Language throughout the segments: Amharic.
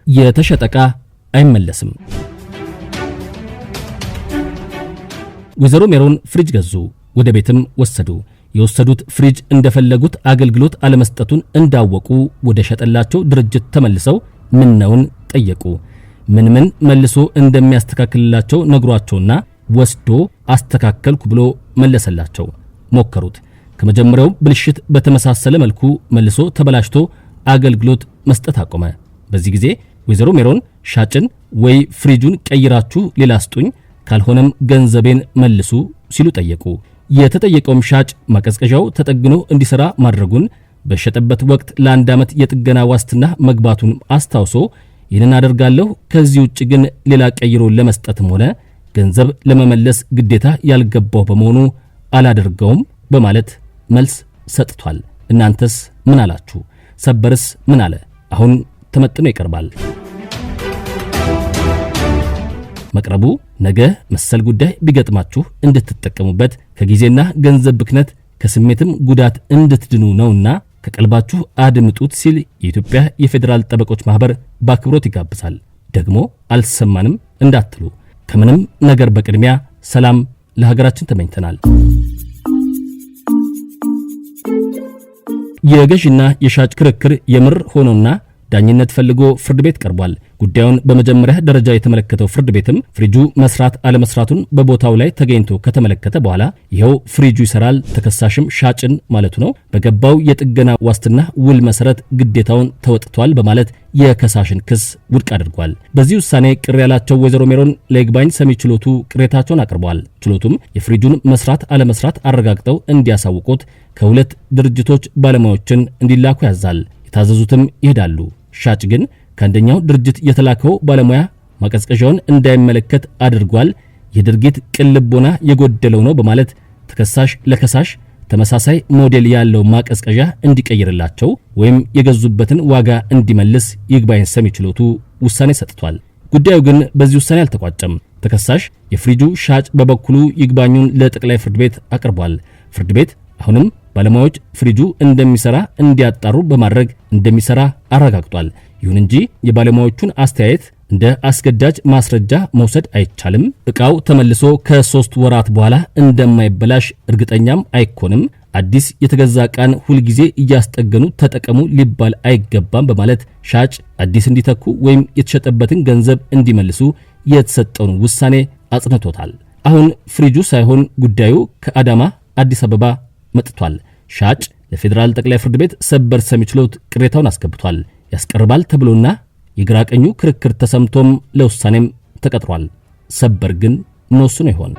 የተሸጠ ዕቃ አይመለስም። ወይዘሮ ሜሮን ፍሪጅ ገዙ፣ ወደ ቤትም ወሰዱ። የወሰዱት ፍሪጅ እንደፈለጉት አገልግሎት አለመስጠቱን እንዳወቁ ወደ ሸጠላቸው ድርጅት ተመልሰው ምነውን ጠየቁ። ምን መልሶ እንደሚያስተካክልላቸው ነግሯቸውና ወስዶ አስተካከልኩ ብሎ መለሰላቸው። ሞከሩት። ከመጀመሪያው ብልሽት በተመሳሰለ መልኩ መልሶ ተበላሽቶ አገልግሎት መስጠት አቆመ። በዚህ ጊዜ ወይዘሮ ሜሮን ሻጭን ወይ ፍሪጁን ቀይራችሁ ሌላ ስጡኝ፣ ካልሆነም ገንዘቤን መልሱ ሲሉ ጠየቁ። የተጠየቀውም ሻጭ ማቀዝቀዣው ተጠግኖ እንዲሰራ ማድረጉን በሸጠበት ወቅት ለ1 ዓመት የጥገና ዋስትና መግባቱን አስታውሶ ይህንን አደርጋለሁ፣ ከዚህ ውጭ ግን ሌላ ቀይሮ ለመስጠትም ሆነ ገንዘብ ለመመለስ ግዴታ ያልገባው በመሆኑ አላደርገውም በማለት መልስ ሰጥቷል። እናንተስ ምን አላችሁ? ሰበርስ ምን አለ? አሁን ተመጥኖ ይቀርባል። መቅረቡ ነገ መሰል ጉዳይ ቢገጥማችሁ እንድትጠቀሙበት ከጊዜና ገንዘብ ብክነት ከስሜትም ጉዳት እንድትድኑ ነውና ከቀልባችሁ አድምጡት ሲል የኢትዮጵያ የፌዴራል ጠበቆች ማህበር በአክብሮት ይጋብዛል። ደግሞ አልሰማንም እንዳትሉ ከምንም ነገር በቅድሚያ ሰላም ለሀገራችን ተመኝተናል። የገዥና የሻጭ ክርክር የምር ሆኖና ዳኝነት ፈልጎ ፍርድ ቤት ቀርቧል። ጉዳዩን በመጀመሪያ ደረጃ የተመለከተው ፍርድ ቤትም ፍሪጁ መስራት አለመስራቱን በቦታው ላይ ተገኝቶ ከተመለከተ በኋላ ይሄው ፍሪጁ ይሰራል፣ ተከሳሽም ሻጭን ማለቱ ነው፣ በገባው የጥገና ዋስትና ውል መሰረት ግዴታውን ተወጥቷል በማለት የከሳሽን ክስ ውድቅ አድርጓል። በዚህ ውሳኔ ቅር ያላቸው ወይዘሮ ሜሮን ለይግባኝ ሰሚ ችሎቱ ቅሬታቸውን አቅርበዋል። ችሎቱም የፍሪጁን መስራት አለመስራት አረጋግጠው እንዲያሳውቁት ከሁለት ድርጅቶች ባለሙያዎችን እንዲላኩ ያዛል። የታዘዙትም ይሄዳሉ። ሻጭ ግን ከአንደኛው ድርጅት የተላከው ባለሙያ ማቀዝቀዣውን እንዳይመለከት አድርጓል፣ የድርጊት ቅልቦና የጎደለው ነው በማለት ተከሳሽ ለከሳሽ ተመሳሳይ ሞዴል ያለው ማቀዝቀዣ እንዲቀይርላቸው ወይም የገዙበትን ዋጋ እንዲመልስ ይግባኝ ሰሚ ችሎቱ ውሳኔ ሰጥቷል። ጉዳዩ ግን በዚህ ውሳኔ አልተቋጨም። ተከሳሽ የፍሪጁ ሻጭ በበኩሉ ይግባኙን ለጠቅላይ ፍርድ ቤት አቅርቧል። ፍርድ ቤት አሁንም ባለሙያዎች ፍሪጁ እንደሚሰራ እንዲያጣሩ በማድረግ እንደሚሰራ አረጋግጧል። ይሁን እንጂ የባለሙያዎቹን አስተያየት እንደ አስገዳጅ ማስረጃ መውሰድ አይቻልም። ዕቃው ተመልሶ ከ3 ወራት በኋላ እንደማይበላሽ እርግጠኛም አይኮንም። አዲስ የተገዛ ዕቃን ሁልጊዜ እያስጠገኑ ተጠቀሙ ሊባል አይገባም በማለት ሻጭ አዲስ እንዲተኩ ወይም የተሸጠበትን ገንዘብ እንዲመልሱ የተሰጠውን ውሳኔ አጽንቶታል። አሁን ፍሪጁ ሳይሆን ጉዳዩ ከአዳማ አዲስ አበባ መጥቷል። ሻጭ ለፌዴራል ጠቅላይ ፍርድ ቤት ሰበር ሰሚ ችሎት ቅሬታውን አስገብቷል። ያስቀርባል ተብሎና የግራ ቀኙ ክርክር ተሰምቶም ለውሳኔም ተቀጥሯል። ሰበር ግን መወስኖ ይሆን?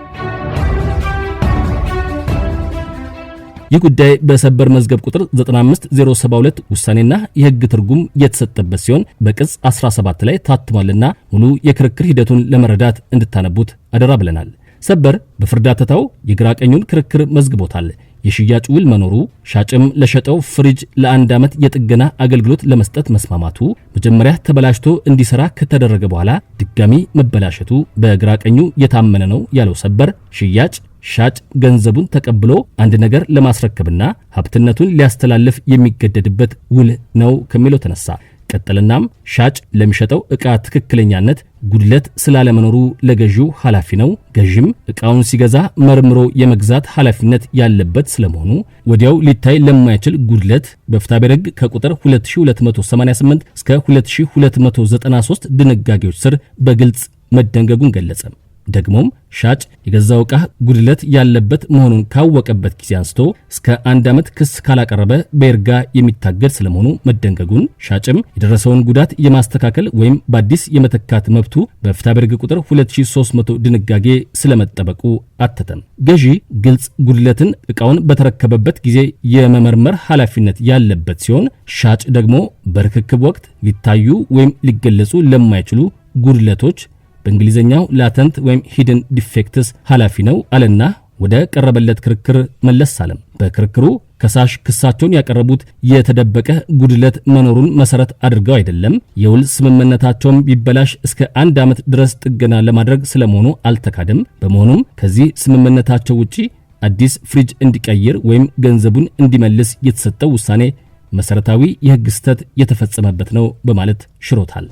ይህ ጉዳይ በሰበር መዝገብ ቁጥር 95072 ውሳኔና የሕግ ትርጉም የተሰጠበት ሲሆን በቅጽ 17 ላይ ታትሟልና ሙሉ የክርክር ሂደቱን ለመረዳት እንድታነቡት አደራ ብለናል። ሰበር በፍርድ አተታው የግራ ቀኙን ክርክር መዝግቦታል። የሽያጭ ውል መኖሩ፣ ሻጭም ለሸጠው ፍሪጅ ለ1 ዓመት የጥገና አገልግሎት ለመስጠት መስማማቱ፣ መጀመሪያ ተበላሽቶ እንዲሰራ ከተደረገ በኋላ ድጋሚ መበላሸቱ በግራ ቀኙ የታመነ ነው ያለው ሰበር ሽያጭ ሻጭ ገንዘቡን ተቀብሎ አንድ ነገር ለማስረከብና ሀብትነቱን ሊያስተላልፍ የሚገደድበት ውል ነው ከሚለው ተነሳ። ቀጥልናም ሻጭ ለሚሸጠው ዕቃ ትክክለኛነት ጉድለት ስላለመኖሩ ለገዢው ኃላፊ ነው። ገዢም ዕቃውን ሲገዛ መርምሮ የመግዛት ኃላፊነት ያለበት ስለመሆኑ ወዲያው ሊታይ ለማይችል ጉድለት በፍትሐብሔር ሕግ ከቁጥር 2288 እስከ 2293 ድንጋጌዎች ስር በግልጽ መደንገጉን ገለጸ። ደግሞም ሻጭ የገዛው ዕቃ ጉድለት ያለበት መሆኑን ካወቀበት ጊዜ አንስቶ እስከ 1 ዓመት ክስ ካላቀረበ በይርጋ የሚታገድ ስለመሆኑ መደንገጉን፣ ሻጭም የደረሰውን ጉዳት የማስተካከል ወይም በአዲስ የመተካት መብቱ በፍትሐብሔር ሕግ ቁጥር 2300 ድንጋጌ ስለመጠበቁ አተተም። ገዢ ግልጽ ጉድለትን ዕቃውን በተረከበበት ጊዜ የመመርመር ኃላፊነት ያለበት ሲሆን ሻጭ ደግሞ በርክክብ ወቅት ሊታዩ ወይም ሊገለጹ ለማይችሉ ጉድለቶች በእንግሊዘኛው ላተንት ወይም ሂድን ዲፌክትስ ኃላፊ ነው አለና ወደ ቀረበለት ክርክር መለስ አለም። በክርክሩ ከሳሽ ክሳቸውን ያቀረቡት የተደበቀ ጉድለት መኖሩን መሰረት አድርገው አይደለም። የውል ስምምነታቸውም ቢበላሽ እስከ 1 ዓመት ድረስ ጥገና ለማድረግ ስለመሆኑ አልተካደም። በመሆኑም ከዚህ ስምምነታቸው ውጪ አዲስ ፍሪጅ እንዲቀይር ወይም ገንዘቡን እንዲመልስ የተሰጠው ውሳኔ መሰረታዊ የሕግ ስህተት የተፈጸመበት ነው በማለት ሽሮታል።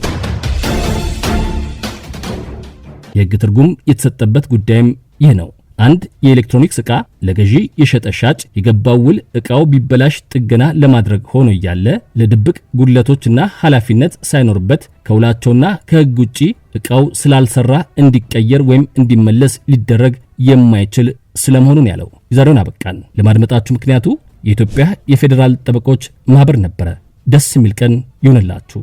የህግ ትርጉም የተሰጠበት ጉዳይም ይህ ነው። አንድ የኤሌክትሮኒክስ ዕቃ ለገዢ የሸጠ ሻጭ የገባው ውል ዕቃው ቢበላሽ ጥገና ለማድረግ ሆኖ እያለ ለድብቅ ጉድለቶችና ኃላፊነት ሳይኖርበት ከውላቸውና ከህግ ውጪ ዕቃው ስላልሰራ እንዲቀየር ወይም እንዲመለስ ሊደረግ የማይችል ስለመሆኑ ነው ያለው። የዛሬውን አበቃን። ለማድመጣችሁ ምክንያቱ የኢትዮጵያ የፌዴራል ጠበቆች ማህበር ነበረ። ደስ የሚል ቀን ይሁንላችሁ።